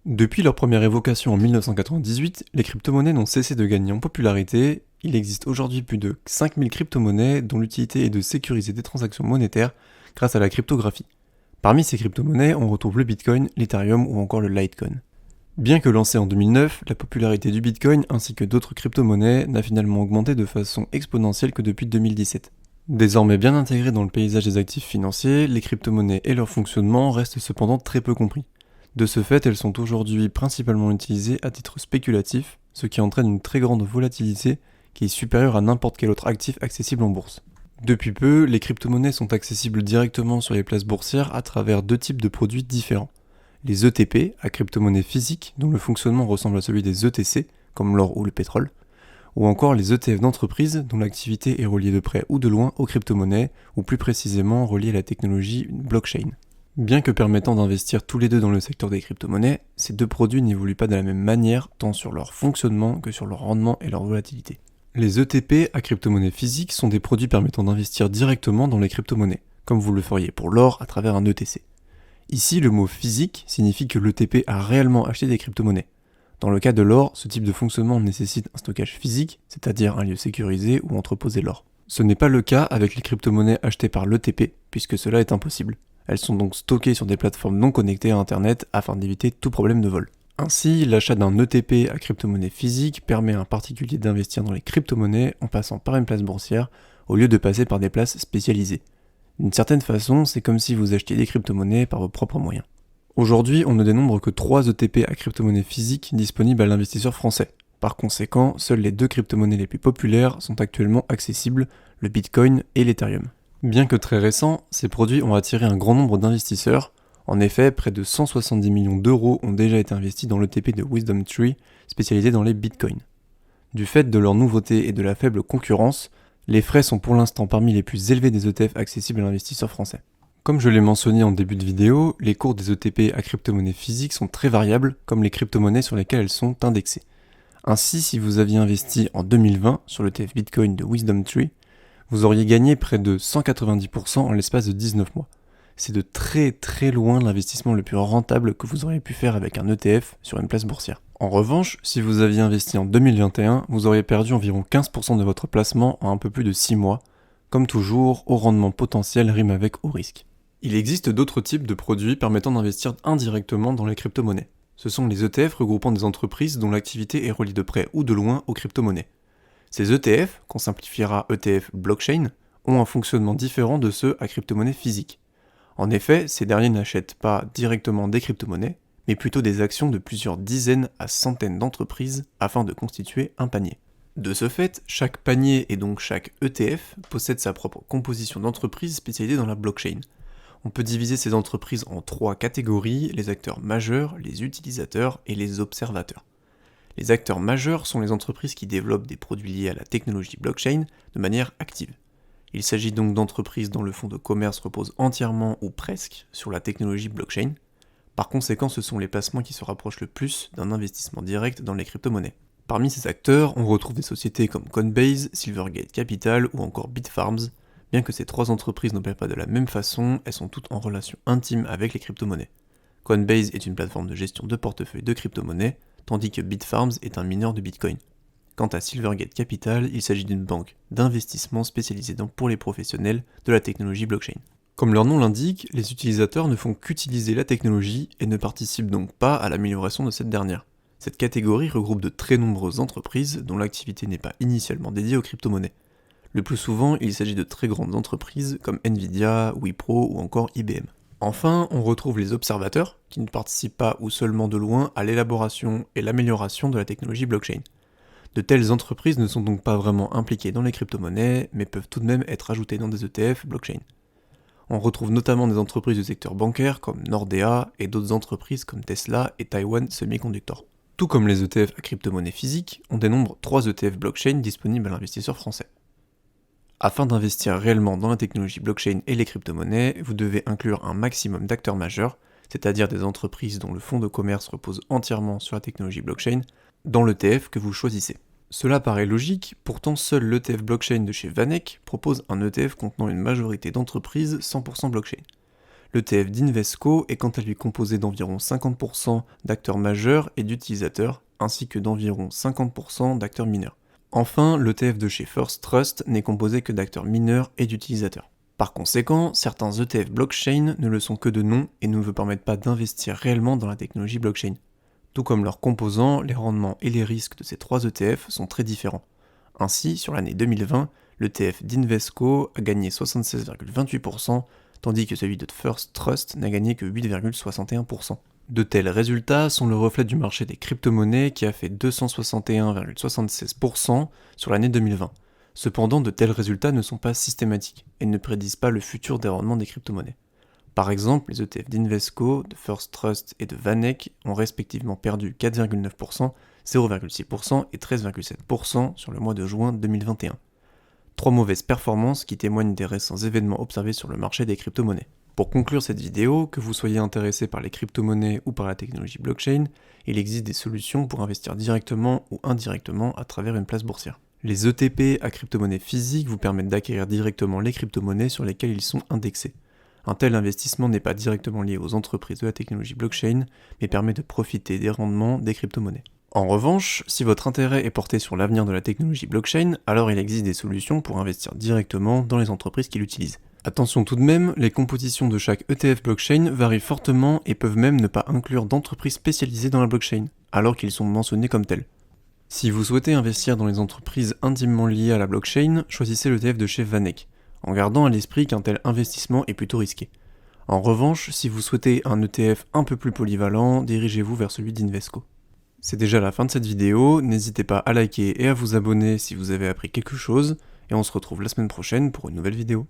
Depuis leur première évocation en 1998, les crypto-monnaies n'ont cessé de gagner en popularité. Il existe aujourd'hui plus de 5000 crypto-monnaies dont l'utilité est de sécuriser des transactions monétaires grâce à la cryptographie. Parmi ces crypto-monnaies, on retrouve le Bitcoin, l'Ethereum ou encore le Litecoin. Bien que lancé en 2009, la popularité du Bitcoin ainsi que d'autres crypto-monnaies n'a finalement augmenté de façon exponentielle que depuis 2017. Désormais bien intégrées dans le paysage des actifs financiers, les crypto-monnaies et leur fonctionnement restent cependant très peu compris. De ce fait, elles sont aujourd'hui principalement utilisées à titre spéculatif, ce qui entraîne une très grande volatilité qui est supérieure à n'importe quel autre actif accessible en bourse. Depuis peu, les crypto-monnaies sont accessibles directement sur les places boursières à travers deux types de produits différents. Les ETP, à crypto-monnaies physiques, dont le fonctionnement ressemble à celui des ETC, comme l'or ou le pétrole, ou encore les ETF d'entreprise, dont l'activité est reliée de près ou de loin aux crypto-monnaies, ou plus précisément reliée à la technologie blockchain. Bien que permettant d'investir tous les deux dans le secteur des crypto-monnaies, ces deux produits n'évoluent pas de la même manière tant sur leur fonctionnement que sur leur rendement et leur volatilité. Les ETP à crypto-monnaies physiques sont des produits permettant d'investir directement dans les crypto-monnaies, comme vous le feriez pour l'or à travers un ETC. Ici, le mot physique signifie que l'ETP a réellement acheté des crypto-monnaies. Dans le cas de l'or, ce type de fonctionnement nécessite un stockage physique, c'est-à-dire un lieu sécurisé où entreposer l'or. Ce n'est pas le cas avec les crypto-monnaies achetées par l'ETP, puisque cela est impossible. Elles sont donc stockées sur des plateformes non connectées à Internet afin d'éviter tout problème de vol. Ainsi, l'achat d'un ETP à crypto-monnaie physique permet à un particulier d'investir dans les crypto-monnaies en passant par une place boursière au lieu de passer par des places spécialisées. D'une certaine façon, c'est comme si vous achetiez des crypto-monnaies par vos propres moyens. Aujourd'hui, on ne dénombre que 3 ETP à crypto-monnaies physiques disponibles à l'investisseur français. Par conséquent, seules les deux crypto-monnaies les plus populaires sont actuellement accessibles, le Bitcoin et l'Ethereum. Bien que très récents, ces produits ont attiré un grand nombre d'investisseurs. En effet, près de 170 millions d'euros ont déjà été investis dans l'ETP de WisdomTree, spécialisé dans les bitcoins. Du fait de leur nouveauté et de la faible concurrence, les frais sont pour l'instant parmi les plus élevés des ETF accessibles à l'investisseur français. Comme je l'ai mentionné en début de vidéo, les cours des ETP à crypto-monnaies physiques sont très variables, comme les crypto-monnaies sur lesquelles elles sont indexées. Ainsi, si vous aviez investi en 2020 sur l'ETF Bitcoin de WisdomTree, vous auriez gagné près de 190% en l'espace de 19 mois. C'est de très loin l'investissement le plus rentable que vous auriez pu faire avec un ETF sur une place boursière. En revanche, si vous aviez investi en 2021, vous auriez perdu environ 15% de votre placement en un peu plus de 6 mois. Comme toujours, au rendement potentiel rime avec haut risque. Il existe d'autres types de produits permettant d'investir indirectement dans les crypto-monnaies. Ce sont les ETF regroupant des entreprises dont l'activité est reliée de près ou de loin aux crypto-monnaies. Ces ETF, qu'on simplifiera ETF blockchain, ont un fonctionnement différent de ceux à crypto-monnaies physiques. En effet, ces derniers n'achètent pas directement des crypto-monnaies, mais plutôt des actions de plusieurs dizaines à centaines d'entreprises afin de constituer un panier. De ce fait, chaque panier et donc chaque ETF possède sa propre composition d'entreprises spécialisées dans la blockchain. On peut diviser ces entreprises en 3 catégories, les acteurs majeurs, les utilisateurs et les observateurs. Les acteurs majeurs sont les entreprises qui développent des produits liés à la technologie blockchain de manière active. Il s'agit donc d'entreprises dont le fonds de commerce repose entièrement ou presque sur la technologie blockchain. Par conséquent, ce sont les placements qui se rapprochent le plus d'un investissement direct dans les crypto-monnaies. Parmi ces acteurs, on retrouve des sociétés comme Coinbase, Silvergate Capital ou encore Bitfarms. Bien que ces 3 entreprises n'opèrent pas de la même façon, elles sont toutes en relation intime avec les crypto-monnaies. Coinbase est une plateforme de gestion de portefeuille de crypto-monnaies, tandis que Bitfarms est un mineur de Bitcoin. Quant à Silvergate Capital, il s'agit d'une banque d'investissement spécialisée pour les professionnels de la technologie blockchain. Comme leur nom l'indique, les utilisateurs ne font qu'utiliser la technologie et ne participent donc pas à l'amélioration de cette dernière. Cette catégorie regroupe de très nombreuses entreprises dont l'activité n'est pas initialement dédiée aux crypto-monnaies. Le plus souvent, il s'agit de très grandes entreprises comme Nvidia, Wipro ou encore IBM. Enfin, on retrouve les observateurs, qui ne participent pas ou seulement de loin à l'élaboration et l'amélioration de la technologie blockchain. De telles entreprises ne sont donc pas vraiment impliquées dans les crypto-monnaies, mais peuvent tout de même être ajoutées dans des ETF blockchain. On retrouve notamment des entreprises du secteur bancaire comme Nordea et d'autres entreprises comme Tesla et Taiwan Semiconductor. Tout comme les ETF à crypto-monnaies physiques, on dénombre 3 ETF blockchain disponibles à l'investisseur français. Afin d'investir réellement dans la technologie blockchain et les crypto-monnaies, vous devez inclure un maximum d'acteurs majeurs, c'est-à-dire des entreprises dont le fonds de commerce repose entièrement sur la technologie blockchain, dans l'ETF que vous choisissez. Cela paraît logique, pourtant seul l'ETF blockchain de chez VanEck propose un ETF contenant une majorité d'entreprises 100% blockchain. L'ETF d'Invesco est quant à lui composé d'environ 50% d'acteurs majeurs et d'utilisateurs, ainsi que d'environ 50% d'acteurs mineurs. Enfin, l'ETF de chez First Trust n'est composé que d'acteurs mineurs et d'utilisateurs. Par conséquent, certains ETF blockchain ne le sont que de nom et ne vous permettent pas d'investir réellement dans la technologie blockchain. Tout comme leurs composants, les rendements et les risques de ces trois ETF sont très différents. Ainsi, sur l'année 2020, l'ETF d'Invesco a gagné 76,28%, tandis que celui de First Trust n'a gagné que 8,61%. De tels résultats sont le reflet du marché des crypto-monnaies qui a fait 261,76% sur l'année 2020. Cependant, de tels résultats ne sont pas systématiques et ne prédisent pas le futur des rendements des crypto-monnaies. Par exemple, les ETF d'Invesco, de First Trust et de VanEck ont respectivement perdu 4,9%, 0,6% et 13,7% sur le mois de juin 2021. Trois mauvaises performances qui témoignent des récents événements observés sur le marché des crypto-monnaies. Pour conclure cette vidéo, que vous soyez intéressé par les crypto-monnaies ou par la technologie blockchain, il existe des solutions pour investir directement ou indirectement à travers une place boursière. Les ETP à crypto-monnaies physiques vous permettent d'acquérir directement les crypto-monnaies sur lesquelles ils sont indexés. Un tel investissement n'est pas directement lié aux entreprises de la technologie blockchain, mais permet de profiter des rendements des crypto-monnaies. En revanche, si votre intérêt est porté sur l'avenir de la technologie blockchain, alors il existe des solutions pour investir directement dans les entreprises qui l'utilisent. Attention tout de même, les compositions de chaque ETF blockchain varient fortement et peuvent même ne pas inclure d'entreprises spécialisées dans la blockchain, alors qu'ils sont mentionnés comme tels. Si vous souhaitez investir dans les entreprises intimement liées à la blockchain, choisissez l'ETF de chez VanEck, en gardant à l'esprit qu'un tel investissement est plutôt risqué. En revanche, si vous souhaitez un ETF un peu plus polyvalent, dirigez-vous vers celui d'Invesco. C'est déjà la fin de cette vidéo, n'hésitez pas à liker et à vous abonner si vous avez appris quelque chose, et on se retrouve la semaine prochaine pour une nouvelle vidéo.